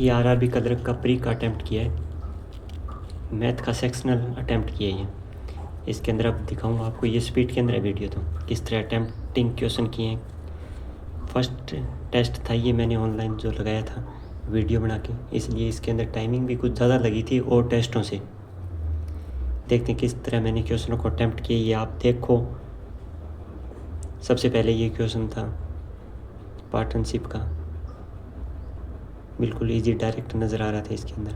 ये RRB clerk का pre का अटैम्प्ट किया है, मैथ का सेक्शनल अटैम्प्ट किया है ये। इसके अंदर अब दिखाऊंगा आपको, ये स्पीड के अंदर है वीडियो, तो किस तरह अटैम्प्टिंग क्वेश्चन किए हैं। फर्स्ट टेस्ट था ये, मैंने ऑनलाइन जो लगाया था वीडियो बना के, इसलिए इसके अंदर टाइमिंग भी कुछ ज़्यादा लगी थी और टेस्टों से। देखते हैं किस तरह मैंने क्वेश्चनों को अटैम्प्ट किया, ये आप देखो। सबसे पहले ये क्वेश्चन था पार्टनरशिप का, बिल्कुल इजी डायरेक्ट नज़र आ रहा था इसके अंदर।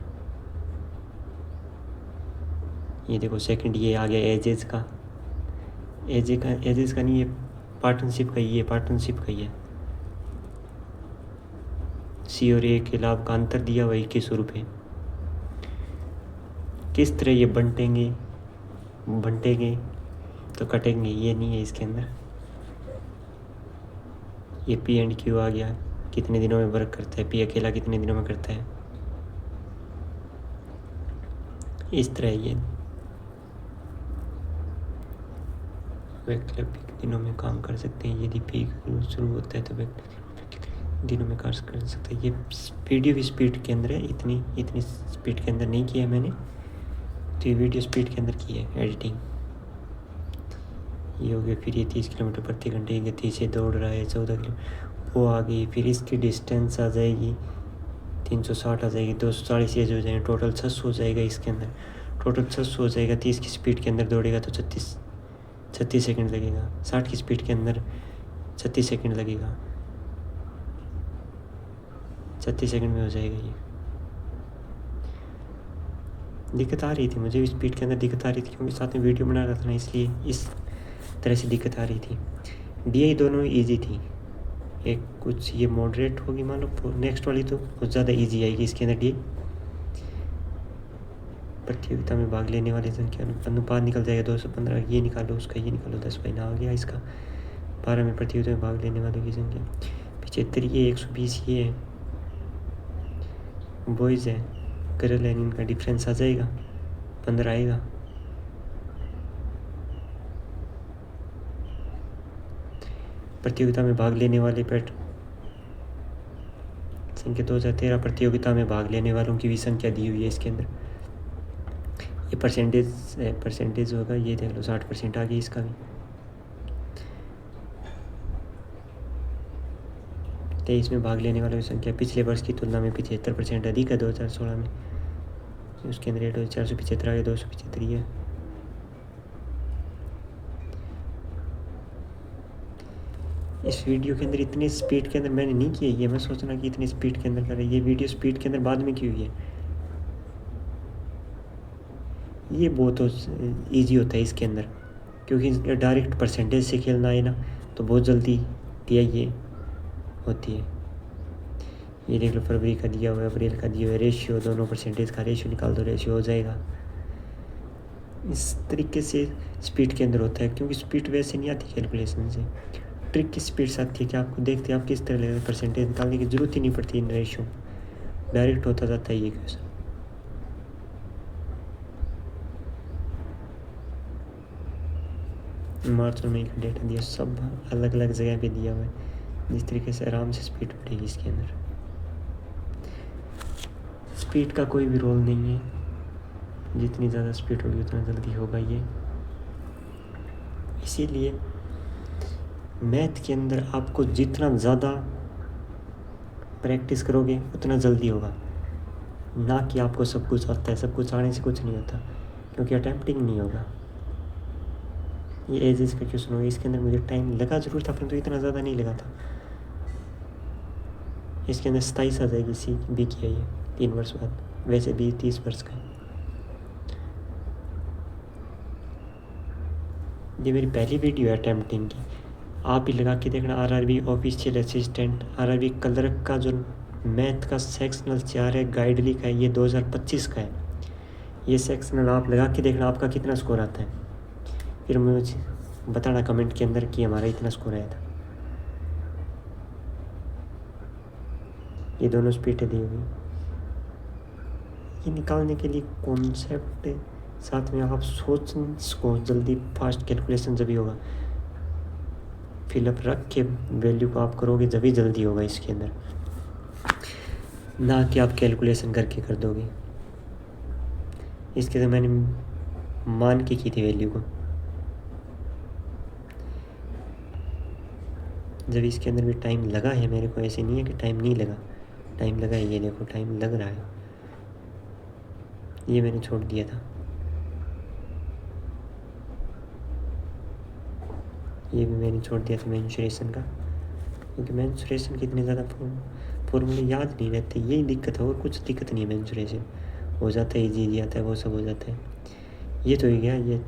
ये देखो सेकंड ये आ गया एजेस का, एजेस का नहीं, ये पार्टनरशिप का ही है, पार्टनरशिप का ही है। सी और ए के लाभ का अंतर दिया हुआ 21 रुपये। किस तरह ये बंटेंगे तो कटेंगे, ये नहीं है इसके अंदर। ये पी एंड क्यू आ गया, कितने दिनों में वर्क करता है, पी अकेला कितने दिनों में करता है, इस तरह ये वैकल्पिक दिनों में काम कर सकते हैं। यदि पी शुरू होता है तो वैकल्पिक दिनों में कार्य कर सकते हैं। ये वीडियो भी स्पीड के अंदर है, इतनी स्पीड के अंदर नहीं किया है मैंने, तो ये वीडियो स्पीड के अंदर की है एडिटिंग। ये हो गया, फिर ये 30 किलोमीटर प्रति घंटे की गति से दौड़ रहा है, 14 किलोमीटर वो आ गई। फिर इसकी डिस्टेंस आ जाएगी 360 आ जाएगी, 240 एज हो जाएंगे, टोटल 600 हो जाएगा इसके अंदर, टोटल 600 हो जाएगा। 30 की स्पीड के अंदर दौड़ेगा तो 36 सेकंड लगेगा, 60 की स्पीड के अंदर 36 सेकंड लगेगा, 36 सेकंड में हो जाएगा। ये दिक्कत आ रही थी मुझे, स्पीड के अंदर दिक्कत आ रही थी, क्योंकि साथ में वीडियो बना रहा था ना, इसलिए इस तरह से दिक्कत आ रही थी। डीआई दोनों इजी थी, एक कुछ ये मॉडरेट होगी मान लो, नेक्स्ट वाली तो कुछ ज़्यादा इजी आएगी इसके अंदर। डीआई प्रतियोगिता में भाग लेने वाली संख्या अनुपात निकल जाएगा 215, ये निकालो उसका, ये निकालो 10 महीना आ गया इसका। 12 में प्रतियोगिता में भाग लेने वालों की संख्या 75, ये 120 ये है, बॉयज़ है, गर्ल है, इनका डिफरेंस आ जाएगा 15 आएगा। प्रतियोगिता में भाग लेने वाले संख्या 2013, प्रतियोगिता में भाग लेने वालों की भी संख्या दी हुई है इसके अंदर। ये परसेंटेज होगा, ये देख लो 60% आ गई इसका भी। 23 में भाग लेने वालों की संख्या पिछले वर्ष की तुलना में 75% अधिक है 2016 में। उसके अंदर रेट 475 आ गया, 275 है। इस वीडियो के अंदर इतनी स्पीड के अंदर मैंने नहीं किया, ये मैं सोचना कि इतनी स्पीड के अंदर करें, ये वीडियो स्पीड के अंदर बाद में की हुई है। ये बहुत ईजी होता है इसके अंदर, क्योंकि डायरेक्ट परसेंटेज से खेलना है ना, तो बहुत जल्दी दिया ये होती है। ये देख लो फरवरी का दिया हुआ है, अप्रैल का दिया हुआ है, रेशियो दोनों परसेंटेज का रेशियो निकाल दो, रेशियो हो जाएगा। इस तरीके से स्पीड के अंदर होता है, क्योंकि स्पीड वैसे नहीं आती कैलकुलेशन से, ट्रिक की स्पीड से आती है कि आपको देखते हैं आप किस तरह लगेगा, परसेंटेज निकालने की ज़रूरत ही नहीं पड़ती, इन रेशियो डायरेक्ट होता जाता है ये क्वेश्चन। मार्च और मई का डेटा दिया, सब अलग अलग जगह पे दिया हुआ है, जिस तरीके से आराम से स्पीड बढ़ेगी इसके अंदर। स्पीड का कोई भी रोल नहीं है, जितनी ज़्यादा स्पीड होगी उतना जल्दी होगा ये। इसीलिए मैथ के अंदर आपको जितना ज़्यादा प्रैक्टिस करोगे उतना जल्दी होगा, ना कि आपको सब कुछ आता है, सब कुछ आने से कुछ नहीं होता, क्योंकि अटैम्प्टिंग नहीं होगा। ये एजेस का क्वेश्चन होगा, इसके अंदर मुझे टाइम लगा ज़रूर था, परंतु इतना ज़्यादा नहीं लगा था। इसके अंदर 27 आ जाएगी, सी बी किया ये 3 वर्ष बाद, वैसे भी 30 वर्ष का। ये मेरी पहली वीडियो है अटैम्प्टिंग की, आप भी लगा के देखना। RRB official assistant, RRB clerk का जो मैथ का सेक्शनल 4 है, गाइडली का है, ये 2025 का है। ये सेक्शनल आप लगा के देखना आपका कितना स्कोर आता है, फिर मुझे बताना कमेंट के अंदर कि हमारा इतना स्कोर आया था। ये दोनों स्पीडें दी हुई, ये निकालने के लिए कॉन्सेप्ट साथ में आप को जल्दी फास्ट कैलकुलेशन जब भी होगा, फिलअप रख के वैल्यू को आप करोगे जब भी जल्दी होगा इसके अंदर। ना कि आप कैलकुलेशन करके कर दोगे। इसके तो मैंने मान के की थी वैल्यू को। जब इसके अंदर भी टाइम लगा है मेरे को, ऐसे नहीं है कि टाइम नहीं लगा, टाइम लगा है। ये देखो टाइम लग रहा है, ये मैंने छोड़ दिया था। ये भी मैंने छोड़ दिया था मेंसुरेशन का, क्योंकि मेंसुरेशन के इतने ज़्यादा फॉर्मूले याद नहीं रहते। यही दिक्कत है, और कुछ दिक्कत नहीं है। मेंसुरेशन हो जाता है, इजी आता है, वो सब हो जाता है। ये तो हो गया, ये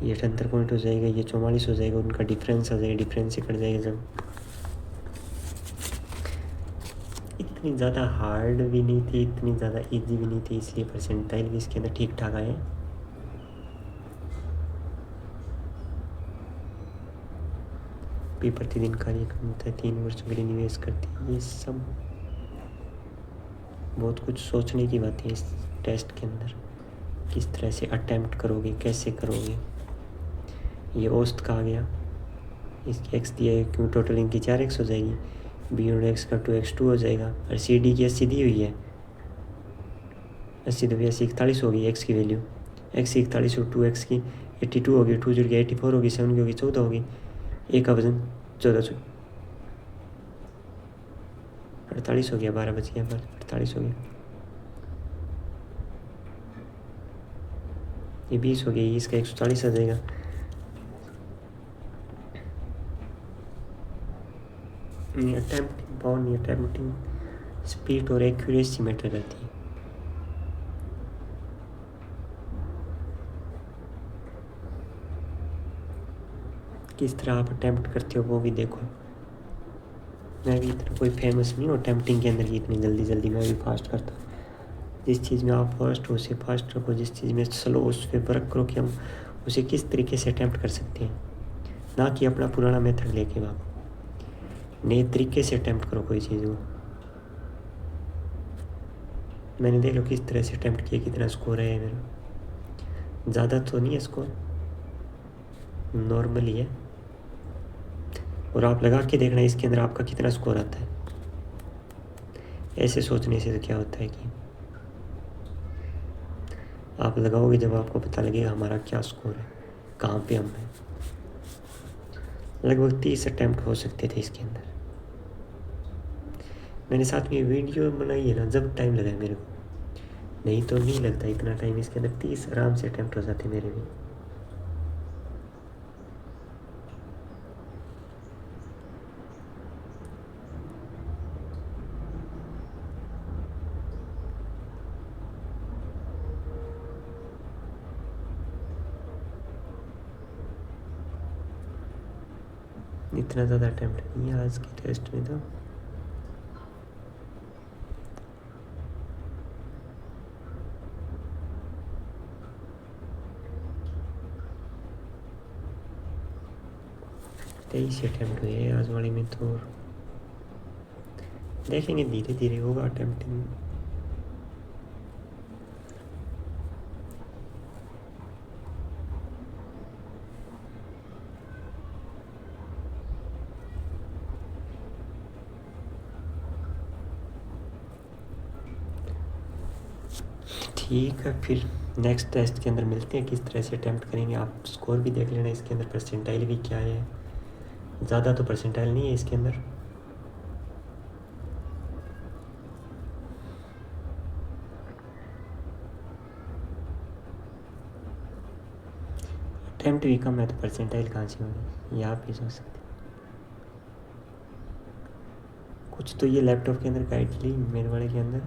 78 पॉइंट हो जाएगा, ये 44 हो जाएगा, उनका डिफरेंस आ जाएगा, डिफरेंस से कट जाएगा जब। इतनी ज़्यादा हार्ड भी नहीं थी, इतनी ज़्यादा इजी भी नहीं थी, इसलिए परसेंटाइल भी इसके अंदर ठीक ठाक आए। भी प्रतिदिन कार्य करता है, 3 वर्ष के लिए निवेश करती है। ये सब बहुत कुछ सोचने की बात है इस टेस्ट के अंदर। किस तरह से अटैम्प्ट करोगे, कैसे करोगे। ये औसत का आ गया, इसकी एक्स दिया है, क्यों टोटल इनकी 4x हो जाएगी, बी और एक्स का 2x2 हो जाएगा। और सी डी की 80 दी हुई है, 80 तो 41 होगी एक्स की वैल्यू। एक्स की 41 और 2x की 82 होगी, 2 जुड़ के 84 होगी, 7 की होगी 14 होगी, एक का वजन 14 48 हो गया, 12 बच गया, 48 हो गया। ये 20 हो गया, इसका 140 आ जाएगा। अटैम्प्टिंग पावर नहीं, अटैम्प्टिंग स्पीड और एक्यूरेसी मैटर करती है। किस तरह आप अटैम्प्ट करते हो वो भी देखो। मैं भी इतना कोई फेमस नहीं हूँ अटैम्प्टिंग के अंदर की, इतनी जल्दी जल्दी मैं भी फास्ट करता हूँ। जिस चीज़ में आप फर्स्ट हो उसे फास्ट रखो, जिस चीज़ में स्लो उस पर वर्क करो कि हम उसे किस तरीके से अटैम्प्ट कर सकते हैं, ना कि अपना पुराना मेथड लेके आप नए तरीके से अटैम्प्ट करो कोई चीज़ को। मैंने देख लो किस तरह से अटैम्प्ट किया, कितना स्कोर है मेरा। ज़्यादा तो नहीं है स्कोर, नॉर्मल ही है। और आप लगा के देखना इसके अंदर आपका कितना स्कोर आता है। ऐसे सोचने से तो क्या होता है कि आप लगाओगे, जब आपको पता लगेगा हमारा क्या स्कोर है, कहाँ पे हम हैं। लगभग 30 अटैम्प्ट हो सकते थे इसके अंदर। मैंने साथ में वीडियो बनाई है ना, जब टाइम लगा है मेरे को, नहीं तो नहीं लगता इतना टाइम। इसके अंदर 30 आराम से अटैम्प्ट हो जाते मेरे भी। इतना ज़्यादा अटैम्प्ट नहीं है आज के टेस्ट में तो। तेईस अटैम्प्ट हुए आज वाले में तो। देखेंगे धीरे धीरे होगा अटैम्प्टिंग। ठीक है, फिर नेक्स्ट टेस्ट के अंदर मिलते हैं, किस तरह से अटैम्प्ट करेंगे। आप स्कोर भी देख लेना इसके अंदर, परसेंटाइल भी क्या है। ज़्यादा तो परसेंटाइल नहीं है इसके अंदर। अटैम्प्ट भी कम है तो परसेंटाइल कहाँ से होगी, ये आप ही सोच सकते। कुछ तो ये लैपटॉप के अंदर काइटली मेरे वाले के अंदर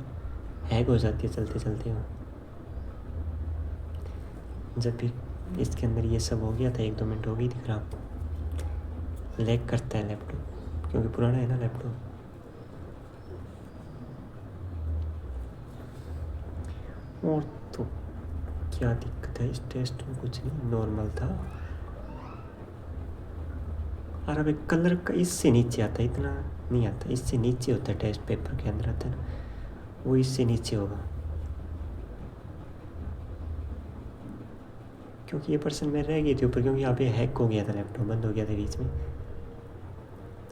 हैक हो जाती है चलते चलते हो। जब भी इसके अंदर ये सब हो गया था, 1-2 मिनट हो गई थी खराब। लैग करता है लैपटॉप, क्योंकि पुराना है ना लैपटॉप। और तो क्या दिक्कत है इस टेस्ट में, कुछ नहीं, नॉर्मल था। और अब एक कलर का इससे नीचे आता है, इतना नहीं आता, इससे नीचे होता है टेस्ट पेपर के अंदर आता है ना, वो इससे नीचे होगा। क्योंकि ये पर्सन में रह गई थी ऊपर, क्योंकि यहाँ पे हैक हो गया था, लैपटॉप बंद हो गया था बीच में,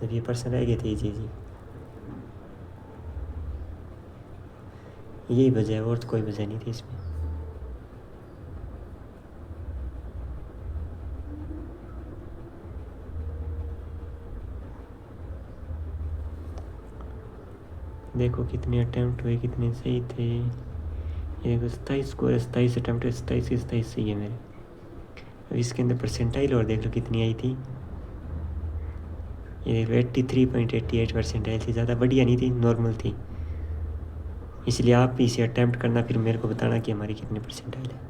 तब ये पर्सन रह गए थे जी। यही वजह है, और तो कोई वजह नहीं थी इसमें। देखो कितने अटैम्प्ट हुए, कितने सही थे। ये देखो 27 स्कोर, 27 अटैम्प्ट, 27 के 27 सही है मेरे। अब इसके अंदर परसेंटाइल और देख लो कितनी आई थी। ये देखो 83.88 परसेंटाइल थी, ज़्यादा बढ़िया नहीं थी, नॉर्मल थी। इसलिए आप भी इसे अटैम्प्ट करना, फिर मेरे को बताना कि हमारी कितनी परसेंटाइल है।